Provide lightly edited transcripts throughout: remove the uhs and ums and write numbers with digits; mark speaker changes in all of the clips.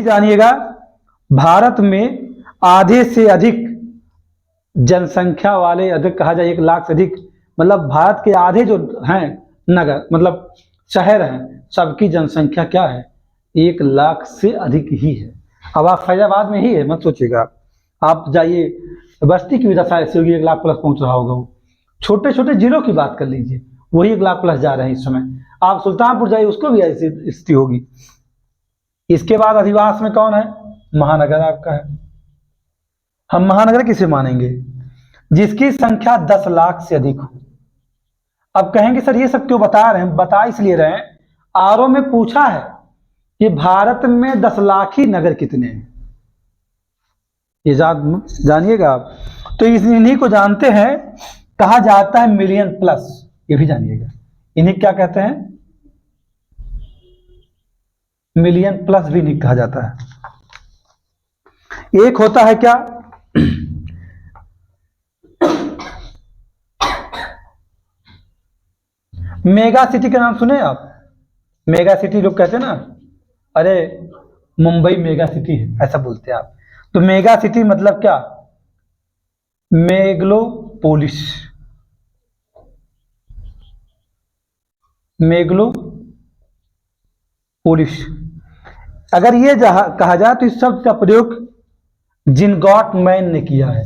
Speaker 1: जानिएगा, भारत में आधे से अधिक जनसंख्या वाले, अधिक कहा जाए 1 लाख से अधिक, मतलब भारत के आधे जो हैं नगर मतलब शहर हैं, सबकी जनसंख्या क्या है, 1 लाख से अधिक ही है। अब आप फैजाबाद में ही है, मत सोचिएगा। आप जाइए, बस्ती की भी दशा ऐसी होगी, 1 लाख प्लस पहुंच रहा होगा। वो छोटे छोटे जिलों की बात कर लीजिए, वही 1 लाख प्लस जा रहे हैं इस समय। आप सुल्तानपुर जाइए, उसको भी ऐसी स्थिति होगी। इसके बाद अधिवास में कौन है, महानगर आपका है। हम महानगर किसे मानेंगे, जिसकी संख्या 10 लाख से अधिक हो। अब कहेंगे सर ये सब क्यों बता रहे हैं, बता इसलिए रहे हैं, आरओ में पूछा है कि भारत में 10 लाखी नगर कितने हैं, ये जानिएगा आप। तो इन्हीं को जानते हैं, कहा जाता है मिलियन प्लस, ये भी जानिएगा। इन्हीं क्या कहते हैं, मिलियन प्लस भी नहीं कहा जाता है। एक होता है क्या, मेगा सिटी का नाम सुने आप, मेगा सिटी लोग कहते हैं ना, अरे मुंबई मेगा सिटी है, ऐसा बोलते हैं आप। तो मेगा सिटी मतलब क्या, मेगलोपोलिस, मेगलोपोलिस। अगर ये कहा जाए तो इस शब्द का प्रयोग जिनगॉट मैन ने किया है,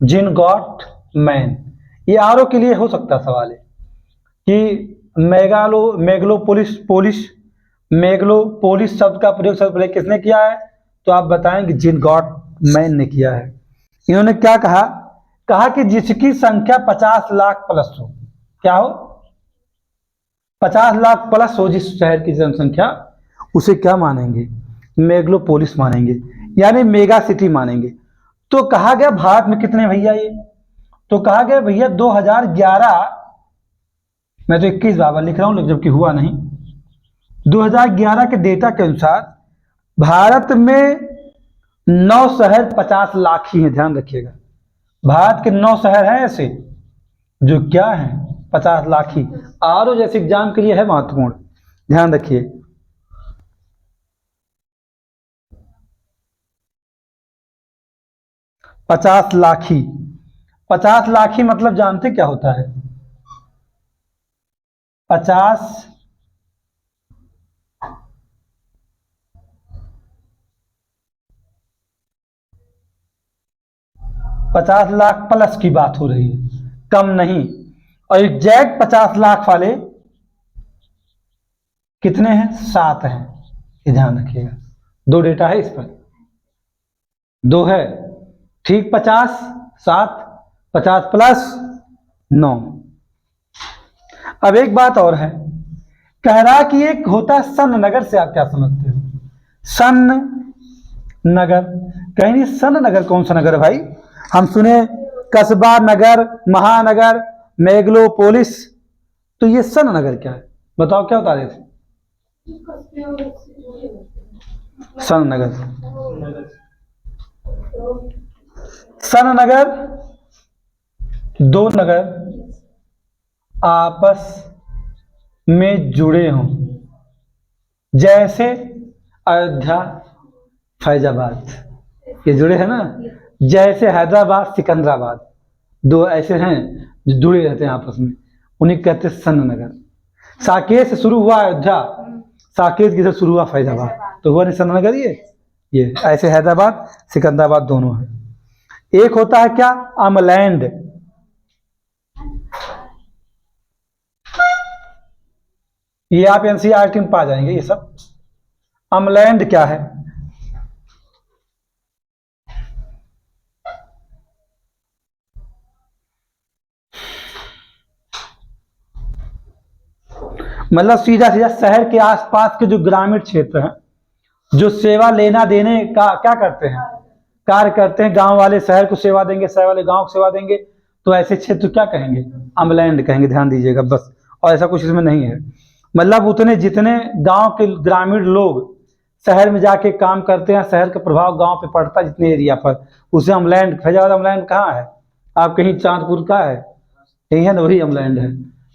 Speaker 1: जिनगॉट मैन। ये आरओ के लिए हो सकता सवाल है कि मेगलोपोलिस शब्द का प्रयोग सबसे किसने किया है, तो आप बताएंगे जिनगॉट मैन ने किया है। इन्होंने क्या कहा, कहा कि जिसकी संख्या 50 लाख प्लस हो, क्या हो, 50 लाख प्लस हो जिस शहर की जनसंख्या, उसे क्या मानेंगे, मेगलोपोलिस मानेंगे, यानी मेगा सिटी मानेंगे। तो कहा गया भारत में कितने भैया ये, तो कहा गया भैया 2011, मैं तो 21 बार लिख रहा हूं जबकि हुआ नहीं, 2011 के डेटा के अनुसार भारत में 9 शहर 50 लाख ही हैं। ध्यान रखिएगा, भारत के 9 शहर हैं ऐसे जो क्या हैं, 50 लाख ही। आरओ जैसे एग्जाम के लिए है महत्वपूर्ण, ध्यान रखिए। पचास लाखी, 50 लाखी मतलब जानते क्या होता है, 50 लाख प्लस की बात हो रही है, कम नहीं। और एग्जैक्ट 50 लाख वाले कितने हैं, 7 हैं, ये ध्यान रखिएगा। 2 डेटा है इस पर, 2 है ठीक, 50 7, 50 प्लस 9। अब एक बात और है, कह रहा कि एक होता है सन नगर, से आप क्या समझते हो, सन नगर। कहीं सन नगर कौन सा नगर है भाई, हम सुने कस्बा नगर, महानगर, मेगलोपोलिस, तो ये सन नगर क्या है, बताओ क्या बता रहे थे, सन नगर। सन नगर 2 नगर आपस में जुड़े हों, जैसे अयोध्या फैजाबाद, ये जुड़े हैं ना, जैसे हैदराबाद सिकंदराबाद, 2 ऐसे हैं जो जुड़े रहते हैं आपस में, उन्हें कहते हैं सन नगर। साकेत से शुरू हुआ अयोध्या, साकेत किधर शुरू हुआ फैजाबाद, तो हुआ नहीं सन नगर। ये ऐसे हैदराबाद सिकंदराबाद दोनों है। एक होता है क्या, अमलैंड, ये आप एनसीईआरटी में पा जाएंगे ये सब। अमलैंड क्या है, मतलब सीधा सीधा शहर के आसपास के जो ग्रामीण क्षेत्र हैं, जो सेवा लेना देने का क्या करते हैं, कार्य करते हैं, गांव वाले शहर को सेवा देंगे, शहर वाले गांव को सेवा देंगे, तो ऐसे क्षेत्र क्या कहेंगे, अमलैंड कहेंगे, ध्यान दीजिएगा बस। और ऐसा कुछ इसमें नहीं है, मतलब उतने जितने गांव के ग्रामीण लोग शहर में जाके काम करते हैं, शहर का प्रभाव गांव पे पड़ता है जितने एरिया पर, उसे अमलैंड। फैजाबाद अमलैंड कहाँ है, आप कहीं चांदपुर का है, यही है ना, वही अमलैंड है।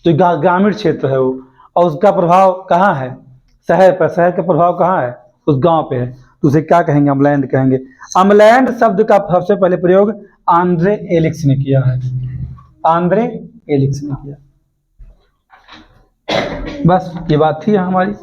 Speaker 1: तो ग्रामीण क्षेत्र है वो, और उसका प्रभाव कहाँ है, शहर पर, शहर का प्रभाव कहाँ है, उस गांव पे है, तो उसे क्या कहेंगे, अम्लैंड कहेंगे। अम्लैंड शब्द का सबसे पहले प्रयोग आंद्रे एलिक्स ने किया है, आंद्रे एलिक्स ने किया। बस ये बात थी हमारी।